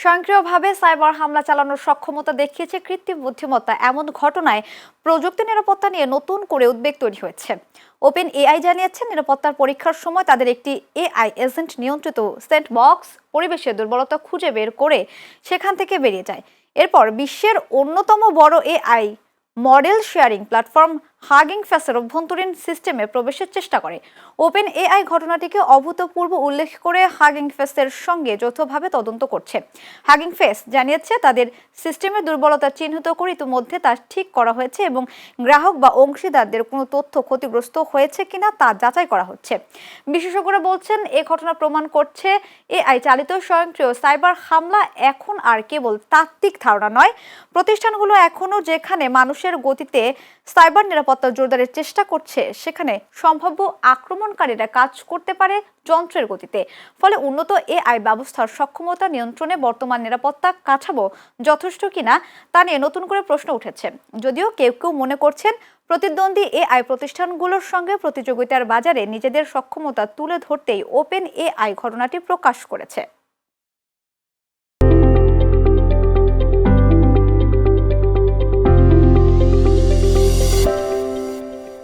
স্বয়ংক্রিয়ভাবে সাইবার হামলা চালানোর সক্ষমতা দেখিয়েছে কৃত্রিম বুদ্ধিমত্তা। এমন ঘটনায় প্রযুক্তি নিরাপত্তা নিয়ে নতুন করে উদ্বেগ তৈরি হয়েছে। ওপেন এআই জানিয়েছে, নিরাপত্তার পরীক্ষার সময় তাদের একটি এআই এজেন্ট নিয়ন্ত্রিত স্যান্ডবক্স পরিবেশে দুর্বলতা খুঁজে বের করে সেখান থেকে বেরিয়ে যায়। এরপর বিশ্বের অন্যতম বড় AI model sharing platform hugging ফেসের অভ্যন্তরীণ সিস্টেমে প্রবেশের চেষ্টা করে। ওপেন এআই ঘটনাটিকে অভূতপূর্ব উল্লেখ করে হাগিং ফেসের সঙ্গে যৌথভাবে তদন্ত করছে। হাগিং ফেস জানিয়েছে, তাদের সিস্টেমের দুর্বলতা চিহ্নিত করে ইতিমধ্যে তা ঠিক করা হয়েছে এবং গ্রাহক বা অংশীদারদের কোনো তথ্য ক্ষতিগ্রস্ত হয়েছে কিনা তা যাচাই করা হচ্ছে। বিশেষজ্ঞরা বলছেন, এ ঘটনা প্রমাণ করছে এআই চালিত স্বয়ংক্রিয় সাইবার হামলা এখন আর কেবল তাত্ত্বিক ধারণা নয়, প্রতিষ্ঠানগুলো এখনো যেখানে মানুষের গতিতে সাইবার নিরাপত্তা জোরদারের চেষ্টা করছে, সেখানে সম্ভাব্য আক্রমণকারীরা কাজ করতে পারে যন্ত্রের গতিতে। ফলে উন্নত এআই ব্যবস্থার সক্ষমতা নিয়ন্ত্রণে বর্তমান নিরাপত্তা কাঠামো যথেষ্ট কিনা তা নিয়ে নতুন করে প্রশ্ন উঠেছে। যদিও কেউ কেউ মনে করছেন, প্রতিদ্বন্দ্বী এআই প্রতিষ্ঠানগুলোর সঙ্গে প্রতিযোগিতার বাজারে নিজেদের সক্ষমতা তুলে ধরতেই ওপেন এআই ঘটনাটি প্রকাশ করেছে।